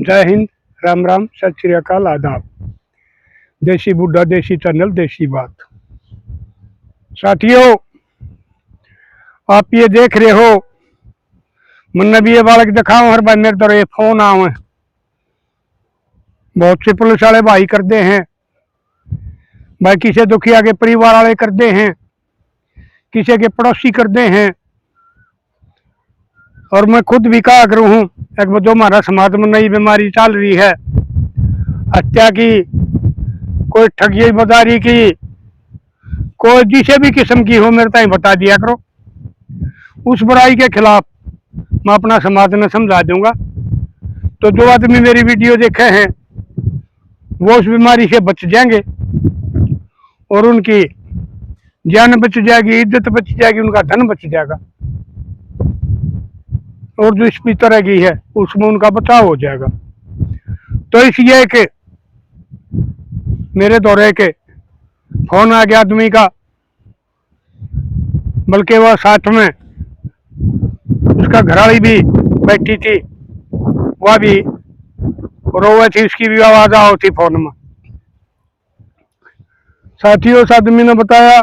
जय हिंद, राम राम, सत श्री अकाल, आदाब। देसी बुड्ढा देसी चैनल, देसी बात। साथियों, आप ये देख रहे हो, मैंने भी ये बालक दिखाऊं हर भाई मेरे तरह ये फोन आवे। बहुत से पुलिस वाले भाई करते हैं भाई, किसी दुखिया के परिवार वाले करते हैं, किसी के पड़ोसी करते हैं। और मैं खुद भी कहा करूँ हूँ, एक जो हमारा समाज में नई बीमारी चल रही है, हत्या की, कोई ठगी बदारी की, कोई जिसे भी किस्म की हो, मेरे ताई बता दिया करो। उस बुराई के खिलाफ मैं अपना समाज में समझा दूंगा। तो जो आदमी मेरी वीडियो देखे हैं वो उस बीमारी से बच जाएंगे और उनकी जान बच जाएगी, इज्जत बच जाएगी, उनका धन बच जाएगा और जो इस तरह की है उसमें उनका बचाव हो जाएगा। तो इसलिए कि मेरे दौरे के फोन आ गया आदमी का, बल्कि वह साथ में उसका घरवाली भी बैठी थी, वह भी रोवे थी, उसकी भी आवाज आओ थी फोन में। साथियों, उस आदमी ने बताया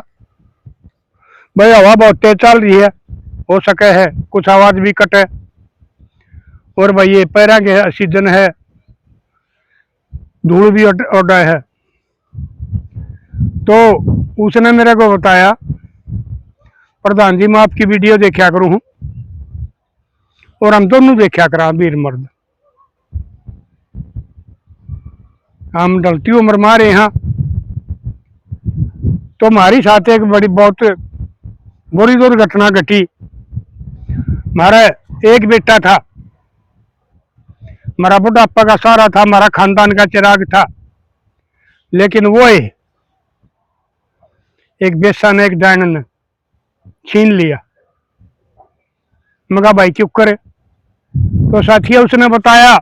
भाई हवा बहुत तेज चल रही है, हो सके है कुछ आवाज भी कटे, और भाई ये पैरा के सीजन है, धूल भी उड़ा है। तो उसने मेरे को बताया, प्रधान जी मैं आपकी वीडियो देखा करूँ हूँ और हम दोनों देखा करा वीर मर्द, हम ढलती उम्र मारे यहाँ। तो हमारी साथ एक बड़ी बहुत बुरी दुर्घटना घटी। हमारा एक बेटा था, हमारा बुढ़ापा का सहारा था, हमारा खानदान का चिराग था, लेकिन वो एक बेसा ने, एक डायन ने छीन लिया। मगा भाई चुप करे। तो साथिया उसने बताया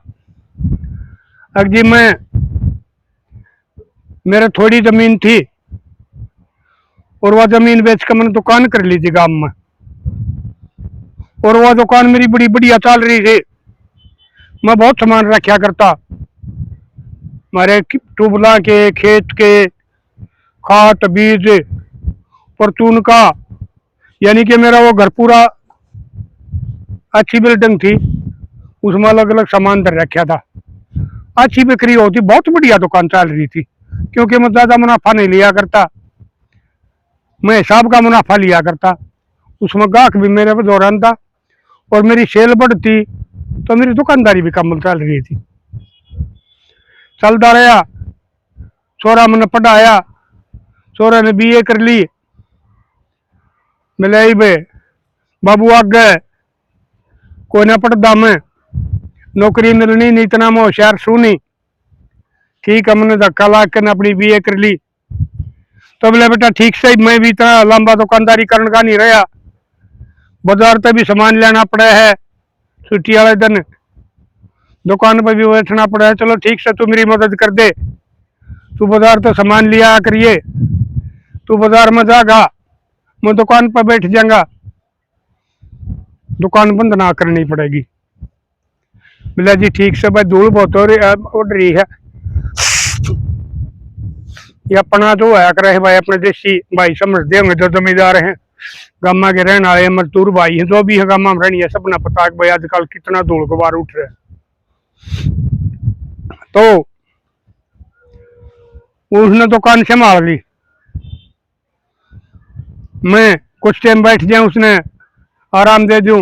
अगर जी मेरे थोड़ी जमीन थी और वह जमीन बेच कर मैंने दुकान कर ली थी गांव में, और वह दुकान मेरी बड़ी बढ़िया चल रही थी। मैं बहुत सामान रखा करता, हमारे ट्यूबला के, खेत के, खाद बीज, परचून का, यानी कि मेरा वो घर पूरा अच्छी बिल्डिंग थी, उसमें अलग अलग सामान धर रखा था। अच्छी बिक्री होती, बहुत बढ़िया दुकान चल रही थी, क्योंकि मैं ज्यादा मुनाफा नहीं लिया करता, मैं हिसाब का मुनाफा लिया करता। उसमें गाहक भी मेरे पे दौरान था और मेरी सेल बढ़ती तो मेरी दुकानदारी भी कम चल रही थी। चलता रहा, छोरा मैंने पढ़ाया, छोरा ने BA कर ली। मिले बे बाबू आगे कोई ना पढ़दा, में नौकरी मिलनी नहीं, इतना मैं होशियार सुनी। ठीक है, मैंने धक्का ला कर अपनी BA कर ली। तो बोले बेटा ठीक से मैं भी इतना लंबा दुकानदारी करने का नहीं रहा, बाजार पे भी सामान लेना पड़ा है, छुट्टी वाले दिन दुकान पर भी बैठना पड़ा है। चलो ठीक से तू मेरी मदद कर दे, तू बाजार तो सामान लिया करिए, तू बाजार में जागा, मैं दुकान पर बैठ जाऊंगा, दुकान बंद ना करनी पड़ेगी। बोला जी ठीक से, भाई धूल बहुत उड़ रही है, ये अपना जो है करे भाई, अपने देसी भाई समझते होंगे, जो जमींदार हैं, गामा के रहने वाले मजदूर भाई हैं, जो भी है गामा में रहनी है, सबने पता है भाई आजकल कितना धूल गुबार उठ रहा है। तो उसने दुकान संभाल ली, मैं कुछ टाइम बैठ जाऊं, उसने आराम दे दूं,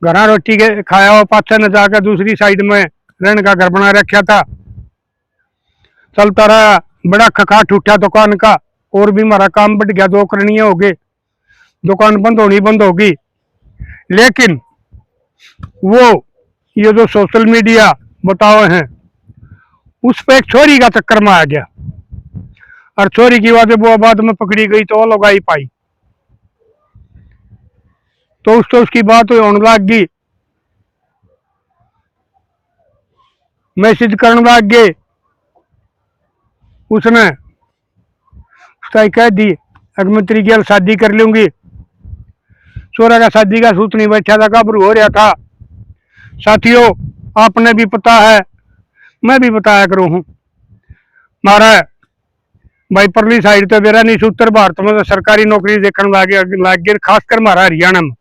घर रोटी के खाया हुआ, पाछा न जाकर दूसरी साइड में रहने का घर बना रखा था। चलता रहा, बड़ा खखाट उठा दुकान का, और भी हमारा काम बढ़ गया, 2 करणीय हो गए, दुकान बंद होगी। लेकिन वो ये जो सोशल मीडिया बताओ हैं, उस पर एक छोरी का चक्कर में आ गया, और छोरी की वो बाद में पकड़ी गई तो वो लगाई पाई, तो उसकी बात होने लग गई, मैसेज करने लग गए। उसने कह दी अगर मैं तेरी गल शादी कर लूंगी। छोरा का शादी का सूत नहीं बैठा था, घबरू हो रहा था। साथियों, आपने भी पता है, मैं भी बताया करूँ हूँ। मारा भाई परली साइड तो मेरा नहीं, उत्तर भारत में तो सरकारी नौकरी देखने लाग गई, खासकर हमारा हरियाणा में,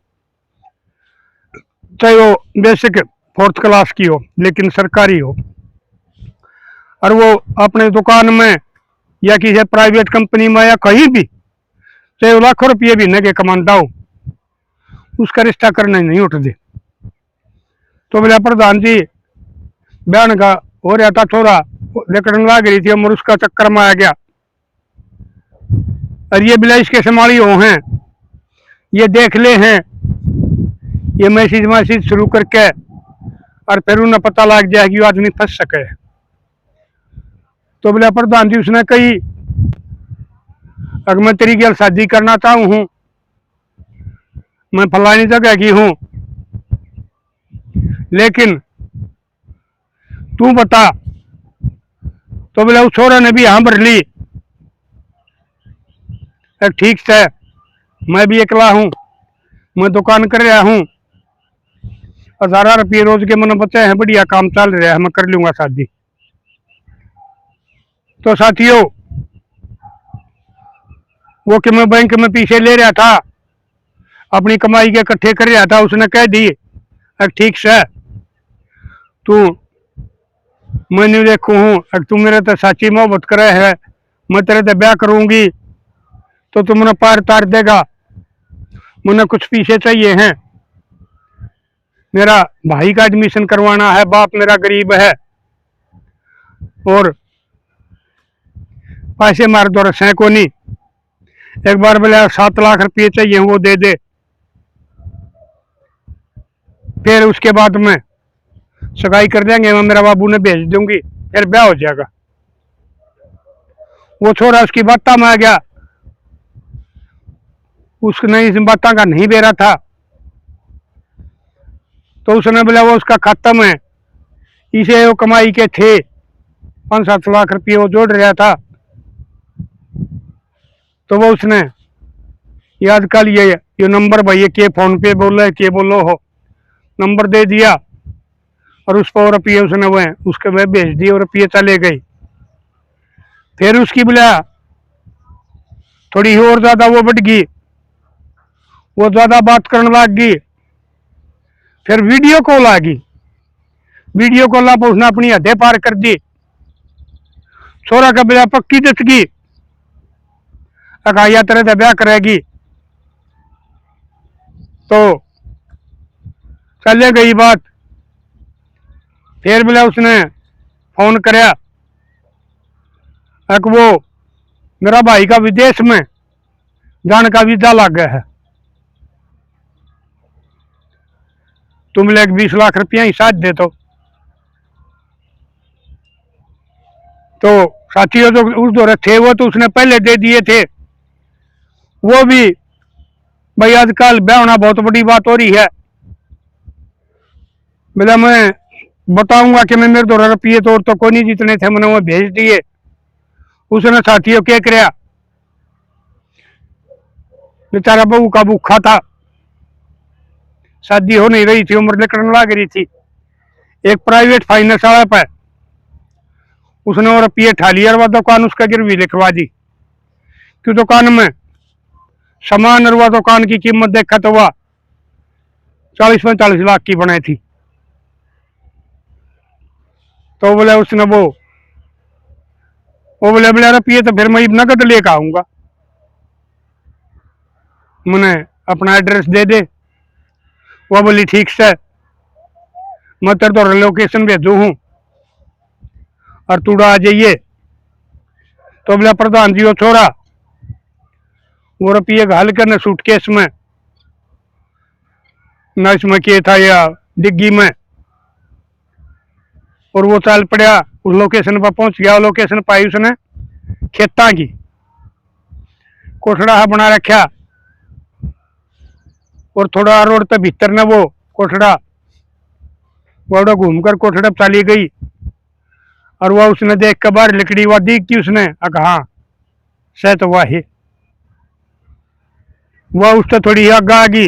चाहे वो बेसिक 4th क्लास की हो लेकिन सरकारी हो, और वो अपने दुकान में या किसी प्राइवेट कंपनी में या कहीं भी, चाहे वो लाखों रुपये भी न के कमाता हो, उसका रिश्ता करना नहीं उठते। तो बोले प्रधान जी बहन का हो रहा था, छोरा लेकर लाग रही थी, और उसका चक्कर में आ गया, और ये बिला इसके संभाली हो हैं, ये देख ले हैं, ये मैसेज शुरू करके, और फिर उन्हें पता लग जाए कि वो आदमी फंस सके। तो बोले प्रधान जी उसने कही अगर मैं तेरी गल शादी करना चाहूँ हूँ, मैं फलानी जगह की हूँ, लेकिन तू बता। तो बोले उस छोरा ने भी हाँ भर ली, ठीक है मैं भी अकेला हूँ, मैं दुकान कर रहा हूँ, 1000 रुपये रोज के मैंने बचे हैं, बढ़िया काम चल रहा है, मैं कर लूंगा शादी। तो साथियों वो कि मैं बैंक में पीछे ले रहा था, अपनी कमाई के इकट्ठे कर रहा था, उसने कह दी ठीक से तू मैं नहीं देखू हूँ, तू मेरे तो सच्ची मोहब्बत करे है, मैं तेरे से ब्याह करूंगी तो तू मैंने पार तार देगा, मुझे कुछ पीछे चाहिए हैं, मेरा भाई का एडमिशन करवाना है, बाप मेरा गरीब है, और पैसे मार दो रसे को नहीं, एक बार बोले 7 लाख रुपये चाहिए वो दे दे, फिर उसके बाद में सगाई कर देंगे, मैं मेरा बाबू ने भेज दूंगी, फिर ब्याह हो जाएगा। वो छोरा उसकी बात में आ गया, उसने इस बातों का नहीं बेरा था, तो उसने बोला वो उसका खत्म है, इसे वो कमाई के थे 5-7 लाख रुपये वो जोड़ रहा था, तो वो उसने याद कर ये नंबर भाई के फोन पे बोले के बोलो हो, नंबर दे दिया, और उस पर रुपये उसने वह उसके वह भेज दिए और रुपये चले गई। फिर उसकी बोला थोड़ी और ज्यादा वो बढ़ गई, वो ज्यादा बात करने लग गई, फिर वीडियो कॉल आ गई, वीडियो कॉल पर उसने अपनी हदें पार कर दी, छोरा का बिला पक्की दस गई, अकाया तरह से ब्याह करेगी, तो चले गई बात। फिर बोला उसने फोन कराया, वो मेरा भाई का विदेश में जाने का वीजा लग गया है, तुम लोग 20 लाख रुपया ही साथ दे तो साथियों जो उस दौरे थे वो तो उसने पहले दे दिए थे, वो भी भाई आजकल ब्याह होना बहुत बड़ी बात हो रही है, बोला मैं बताऊंगा कि मैं मेरे 2 रुपये तो कोई नहीं जितने थे मैंने वो भेज दिए। उसने साथियों क्या कराया, बेचारा बहू का भूखा था, शादी हो नहीं रही थी, उम्र निकलने लग रही थी, एक प्राइवेट फाइनेंस वाला पे उसने वो रुपये ठा लिया, और वह दुकान उसका गिरवी लिखवा दी, कि दुकान में सामान और वह दुकान की कीमत देखा तो वह 40-45 लाख की बनाई थी। तो बोले उसने वो बोले रुपये तो फिर मैं नकद लेकर आऊंगा, मैंने अपना एड्रेस दे दे। वह बोली ठीक से मैं तेरे तो लोकेशन भेजू हूँ और तू आ जाइए। तो बोला प्रधान जी वो छोरा वो रुपये घाल कर न सूटकेस में, न इसमें किए था या डिग्गी में, और वो चल पड़ा उस लोकेशन पर पहुंच गया। लोकेशन पाई उसने खेता की, कोठड़ा बना रखा, और थोड़ा रोड पे भीतर ने वो कोठड़ा वो घूमकर कोठड़ा चली गई, और वह उसने देख कर बाहर लकड़ी वह दी की उसने कहा सह तो वह है, वह उससे थोड़ी आगे आ गई,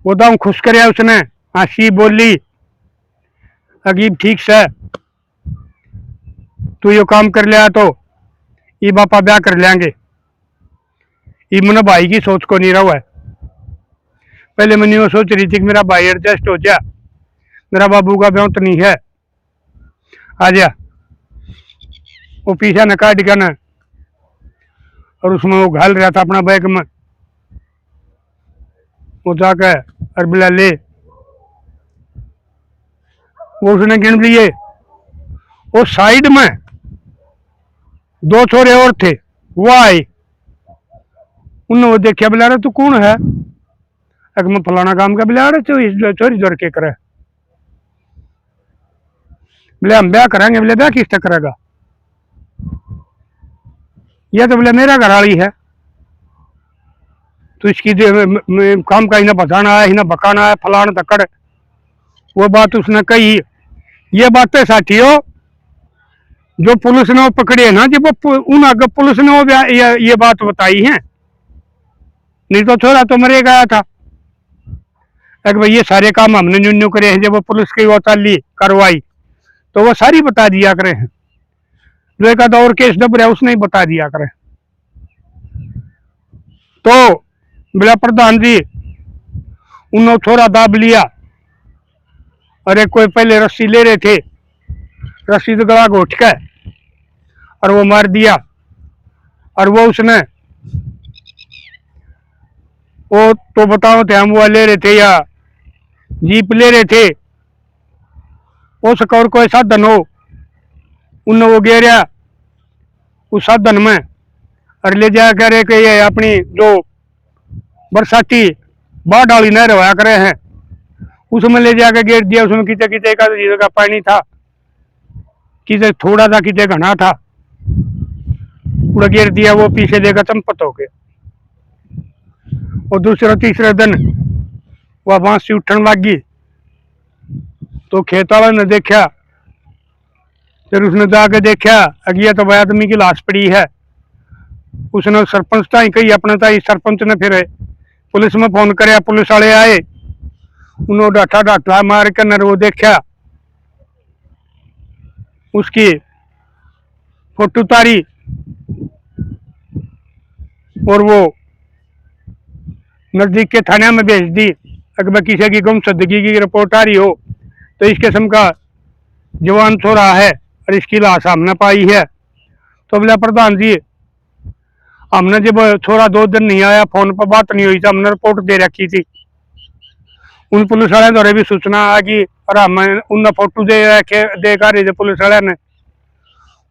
वो दाम खुश कराया उसने, हंसी बोली, अगीब ठीक से तू यो काम कर लिया तो ये बापा ब्याह कर लेंगे। ये मैंने भाई की सोच को नहीं रहा है। पहले मैंने वो सोच रही थी कि मेरा भाई एडजस्ट हो जा, मेरा बाबू का ब्याह तो नहीं है, आ जा। वो पीछे न काट के न और उसमें वो घाल रहा था अपना बैग में, वो जाकर अरबिला ले, वो उसने गिन लिए। वो साइड में दो छोरे और थे, वो आए, उन्होंने वो देखा, बोला रहा तू कौन है? अगर मैं फलाना काम का, बोला रहे तो चोरी जोर के करे, बोले हम ब्याह कराएंगे। बोले ब्याह किससे करेगा? यह तो बोले मेरा घरवाली है, तो इसकी काम का ही ना बताना है, ही ना बकाना है, फलाना तकड़। वो बात उसने कही। ये बातें साथियों जो पुलिस ने वो पकड़े ना, जब उन आगे पुलिस ने वो ये बात बताई है, नहीं तो छोरा तो मरे गया था। अगर भाई ये सारे काम हमने न्यू करे हैं, जब वो पुलिस की वो चाली कार्रवाई तो वो सारी बता दिया करे हैं। जो एक आधा और केस दब रहा उसने ही बता दिया करे। तो बोला प्रधान जी, उन्होंने छोरा दाब लिया, और एक कोई पहले रस्सी ले रहे थे, रस्सी तो गला घोट के और वो मार दिया। और वो उसने वो तो बताओ थे, हम वो ले रहे थे या जीप ले रहे थे, वो सकोर कोई साधन हो, उन्हें वो गेरिया उस साधन में और ले जाया करे कि ये अपनी जो बरसाती बाढ़ डाली नहर होया करे हैं, उसमें ले जाकर गेर दिया। उसमें किते किते का पानी था, किते थोड़ा था, किते घना था, पूरा गेर दिया। वो पीछे देकर चंपत हो गए। और दूसरा तीसरे दिन वह बांस से उठन लग गई, तो खेत वाला ने देखा, फिर उसने जाके देखा अगिया तो भाई आदमी की लाश पड़ी है। उसने सरपंच ताई कही, अपना ताई सरपंच ने फिर पुलिस में फोन कराया, पुलिस वाले आए, उन्होंने डाटा डाटा मार कर वो देखा, उसकी फोटो तारी और वो नजदीक के थाने में भेज दी। अगर किसी की गुमशुदगी की रिपोर्ट आ रही हो तो इस किस्म का जवान छोरा है और इसकी लाश हमने पाई है। तो बोला प्रधान जी, हमने जब छोरा 2 दिन नहीं आया, फोन पर बात नहीं हुई थी, हमने रिपोर्ट दे रखी थी। उन पुलिस वाले द्वारा भी सूचना आ गई और हम उन फोटो दे रखे देखा रहे थे पुलिस वाले ने,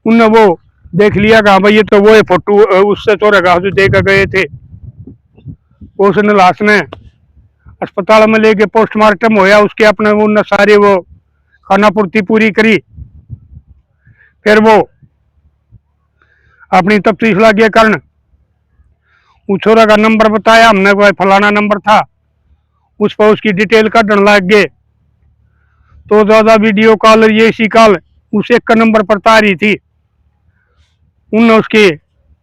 उनने वो देख लिया कि भाई ये तो वो फोटो उससे छोरे का जो देख गए थे। उसने लाश ने अस्पताल में लेके पोस्टमार्टम होया, उसके अपने उनने सारी वो खाना पूर्ति पूरी करी। फिर वो अपनी तफ्तीश लगे कारण उस छोरा का नंबर बताया हमने, कोई फलाना नंबर था, उस पर उसकी डिटेल काटने लग गए। तो ज्यादा वीडियो कॉल ये इसी कॉल उस एक का नंबर पर तारी थी, उनने उसकी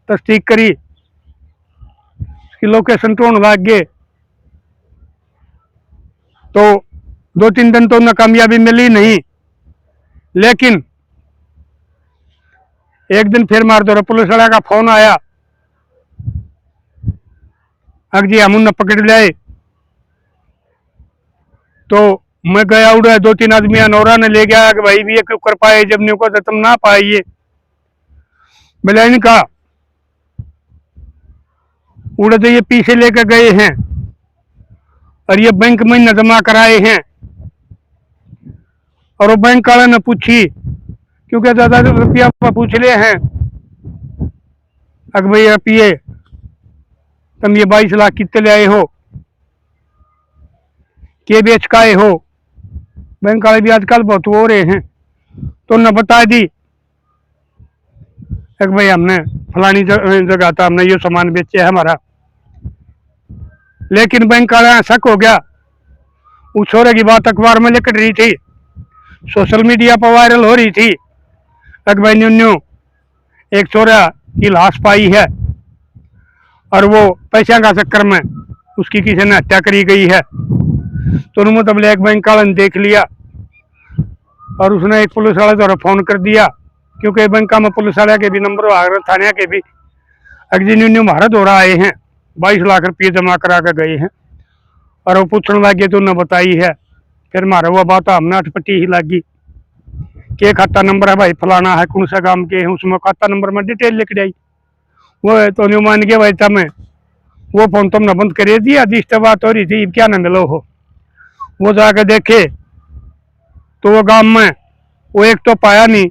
तस्दीक करी, उसकी लोकेशन ढूंढने लग गए। तो 2-3 दिन तो उन्हें कामयाबी मिली नहीं, लेकिन एक दिन फिर मार दो पुलिस वाला का फोन आया, अग जी हम उन्हें पकड़ लाए। तो मैं गया उड़े, 2-3 आदमी नौरा ने ले गया कि भाई भी ये क्यों कर पाए, जब नहीं को तुम ना पाइए। मैंने इनका उड़े तो ये पीछे लेकर गए हैं और ये बैंक में न जमा कराए हैं। और वो बैंक वाले ने पूछी, क्योंकि ज्यादा रुपया पूछ ले हैं, अगर भाई रुपये तुम ये 22 लाख कितने ले आए हो, के बेच का आए हो। बैंक वाले भी आजकल बहुत हो रहे हैं, तो उन्होंने बता दी एक भाई हमने फलानी जगह था, हमने ये सामान बेचे है हमारा। लेकिन बैंक वाला शक हो गया, उस छोरे की बात अखबार में लिख रही थी, सोशल मीडिया पर वायरल हो रही थी, एक भाई न्यू एक छोरा की लाश पाई है और वो पैसा का चक्कर में उसकी किसी ने हत्या करी गई है। तो उन्होंने तब एक बैंक वाले ने देख लिया और उसने एक पुलिस वाले द्वारा फोन कर दिया, क्योंकि बैंक में पुलिस वाले के भी नंबर आ रहे, थाने के भी। अग्नि भारत हो रहा आए हैं, 22 लाख रुपये जमा करा कर गए हैं। और वो पूछने लगे तो उन्हें बताई है। फिर मारे वो बात हमने अटपटी ही लगी कि खाता नंबर है भाई फलाना है, कौन सा गांव के हैं, उसमें खाता नंबर में डिटेल लिख दी। वो तो नहीं मान के भाई तमें वो फोन तुमने बंद कर दिया, जिस बात हो रही थी क्या न मिलो हो। वो जाके देखे तो वो गांव में वो एक तो पाया नहीं,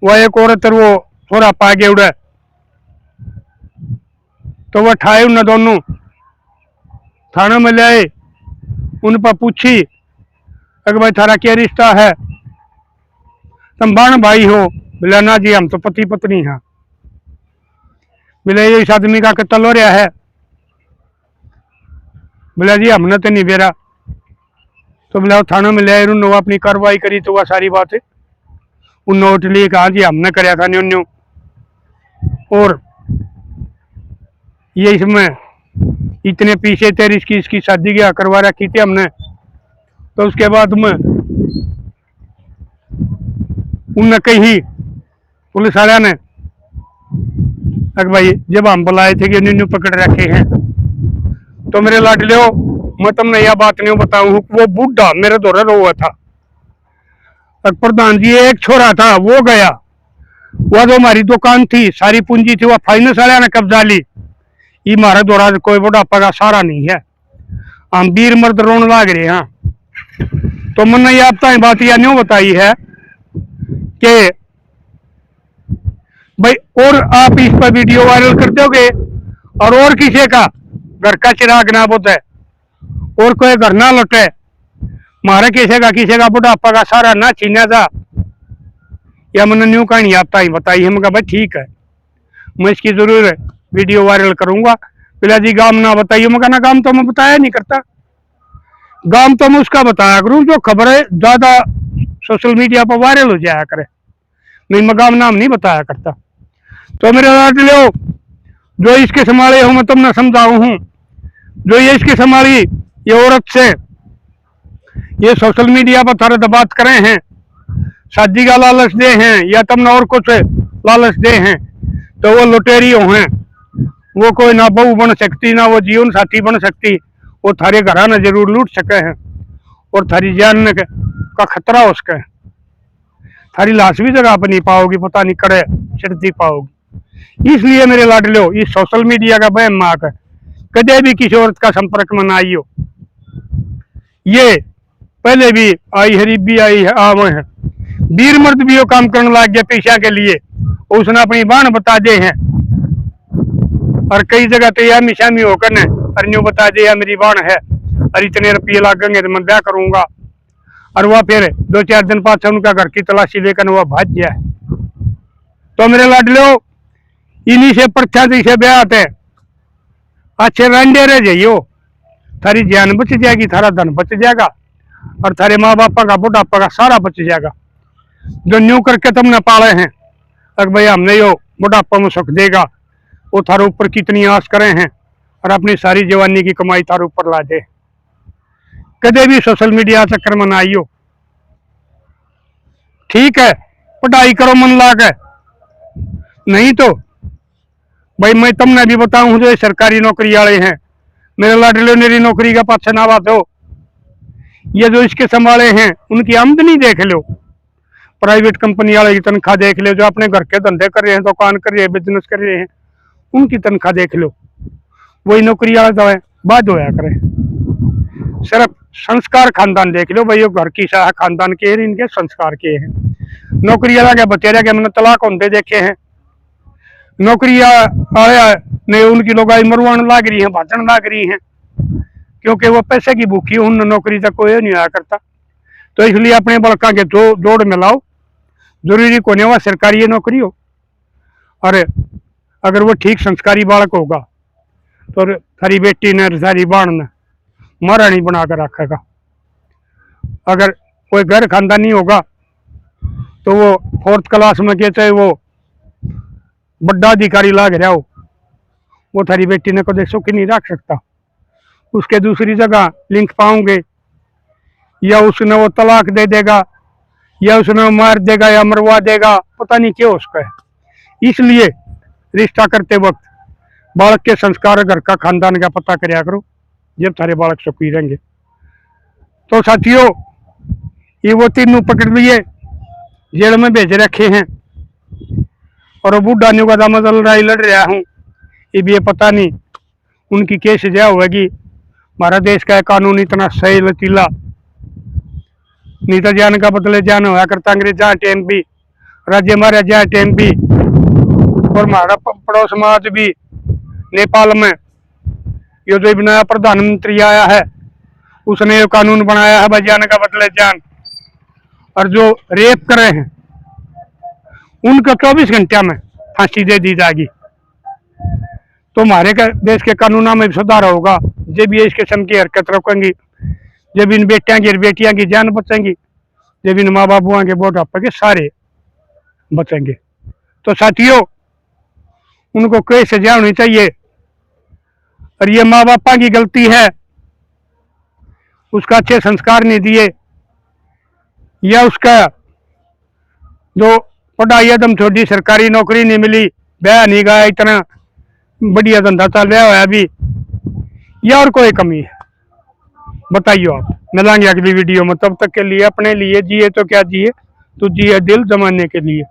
वो एक औरत और वो थोड़ा पा गए उड़े। तो वो ठाए उन दोनों थाना में ले आए, उन पर पूछी अगर भाई थारा क्या रिश्ता है, तुम बाण भाई हो? बोला ना जी हम तो पति पत्नी हैं। बोले इस आदमी का कत्ल हो रहा है? बोला जी हमने तो नहीं बेरा। तो बोला थाना में ले आए, उन्होंने अपनी कार्रवाई करी तो वह सारी बात उन नोट लिए कहा जी हमने कराया था न्यू। और ये इसमें इतने पीछे थे, इसकी शादी क्या करवा रखी थी हमने। तो उसके बाद में उनने कही पुलिस वाले ने अगर भाई जब हम बुलाए थे कि न्यू पकड़ रखे हैं, तो मेरे लाडले हो मैं तुमने यह बात नहीं बताऊं, वो बूढ़ा मेरे दौरे रो हुआ था। प्रधान जी एक छोरा था वो गया, वह जो हमारी दुकान थी सारी पूंजी थी वह फाइनेंस वाले ने कब्जा ली। ये हमारा दौरा कोई बुढ़ापा का सारा नहीं है, हम वीर मर्द रोन लाग रहे हैं। तो मैंने ये आप बात यह नहीं बताई है कि भाई और आप इस पर वीडियो वायरल कर दोगे और किसी का घर का चिराग ना बुझे और कोई घर ना लुटे, मारे किसी का बुढ़ापा का सारा ना छीना जा, या मैंने न्यू कहानी आप ही बताई है। मैं भाई ठीक है, मैं इसकी जरूर वीडियो वायरल करूंगा। बोला जी गांव ना बताइए। मैं कहना गांव तो मैं बताया नहीं करता, गांव तो मैं उसका बताया करूं जो खबरें ज्यादा सोशल मीडिया पर वायरल हो जाया करे, नहीं मैं गांव नाम नहीं बताया करता। तो मेरे लाडले हो जो इसके संभाले हो मैं तुमने समझाऊ हूं, जो ये इसकी संभाली ये औरत से ये सोशल मीडिया पर थोड़े बात करे हैं, शादी का लालच दे हैं या तुमने और कुछ लालच दे हैं, तो वो लुटेरी हैं। वो कोई ना बहू बन सकती ना वो जीवन साथी बन सकती, वो थारे घर ना जरूर लूट सके हैं और थारी जान का खतरा हो सके। थारी लाश भी जगह पर नहीं पाओगी, पता नहीं कड़े सिरती पाओगी। इसलिए मेरे लाडले हो इस सोशल मीडिया का बहम माक है, कदे भी किसी औरत का संपर्क में ना आई हो। ये पहले भी आई है, भी आई है, आम है, वीर मर्द भी वो काम करने लग गया पैसा के लिए, उसने अपनी बाण बता दे हैं और कई जगह तो यह मिशामी होकर ने और न्यू बता दे या मेरी बाण है और इतने रुपये लगेंगे तो मैं ब्याह करूंगा। और वह फिर 2-4 दिन बाद उनका घर की तलाशी लेकर वह भाग गया है। तो मेरे लाडले इन्हीं से प्रख्याति से ब्याह आते अच्छे रंडे रह जाइयो, थारी जान बच जाएगी, थारा धन बच जाएगा और थारे माँ बापा का बुढ़ापा का सारा बच जाएगा। जो न्यू करके तुमने पाले हैं अगर भाई हमने यो बुढ़ापा में सुख देगा, वो थारे ऊपर कितनी आस करे हैं और अपनी सारी जवानी की कमाई थारे ऊपर ला दे। कदे भी सोशल मीडिया चक्कर में ना आइयो, ठीक है पढ़ाई करो मन लाग, नहीं तो भाई मैं तुमने भी बताऊं जो सरकारी नौकरी वाले हैं मेरे लाडले मेरी नौकरी का पाछे ना बात हो। ये जो इसके संभाले हैं उनकी आमदनी देख लो, प्राइवेट कंपनी वाले की तनख्वाह देख लो, जो अपने घर के धंधे कर रहे हैं, दुकान कर रहे हैं, बिजनेस कर रहे हैं, उनकी तनख्वाह देख लो। वही नौकरी वाला जो है बाद होया करे। सिर्फ संस्कार खानदान देख लो, भाई वो घर की शाह खानदान के इनके संस्कार के हैं। नौकरी वाला के बतेरा के मैंने तलाक होते देखे हैं, नौकरी आया ने उनकी लोग मरवान लाग रही है, भाजन लाग रही है, क्योंकि वो पैसे की भूखी उन नौकरी तक कोई नहीं आया करता। तो इसलिए अपने बड़का के दौड़ में लाओ, जरूरी को नहीं हुआ सरकारी नौकरी हो, और अगर वो ठीक संस्कारी बालक होगा तो थारी बेटी ने सारी बाण ने महारानी बना कर रखेगा। अगर कोई घर खानदानी होगा तो वो 4th क्लास में के चाहे वो बड़ा अधिकारी लाग रहा हो, वो थारी बेटी ने कदे सुखी नहीं रख सकता। उसके दूसरी जगह लिंक पाओगे या उसने वो तलाक दे देगा, या उसने मार देगा या मरवा देगा, पता नहीं क्या उसका है। इसलिए रिश्ता करते वक्त बालक के संस्कार, घर का, खानदान का पता करया करो, जब सारे बालक सुखी रहेंगे। तो साथियों, ये वो तीनों पकड़ लिए, जेल में भेज रखे हैं, और बूढ़ा न्यू का दामद लड़ाई लड़ रहा हूँ। ये पता नहीं उनकी क्या सजा होगी। हमारा देश का कानून इतना सही लचीला, नहीं तो जान का बदले जान होया करता। अंग्रेज जहाँ टाइम भी, राज्य हमारे जहाँ टाइम भी, और हमारा पड़ोस समाज भी नेपाल में, ये जो नया प्रधानमंत्री आया है उसने ये कानून बनाया है, भाई जान का बदले जान। और जो रेप कर रहे हैं उनको 24 घंटे में फांसी दे दी जाएगी। तो हमारे देश के कानूनों में सुधार होगा जब ये इस किस्म की हरकत रोकेंगी, जब इन बेटियां की बेटियां की जान बचेंगी, जब इन माँ बापुओं के बुढ़ापे के सारे बचेंगे। तो साथियों, उनको कोई सजा होनी चाहिए। और ये माँ बापा की गलती है, उसका अच्छे संस्कार नहीं दिए, या उसका जो पढ़ाई एकदम छोटी, सरकारी नौकरी नहीं मिली, ब्याह नहीं गया, इतना बढ़िया धंधा चल रहा है अभी, या और कोई कमी है बताइए आप। मिलेंगे अगली वीडियो में, तब तक के लिए अपने लिए जिए तो क्या जिए, तो जिए दिल जमाने के लिए।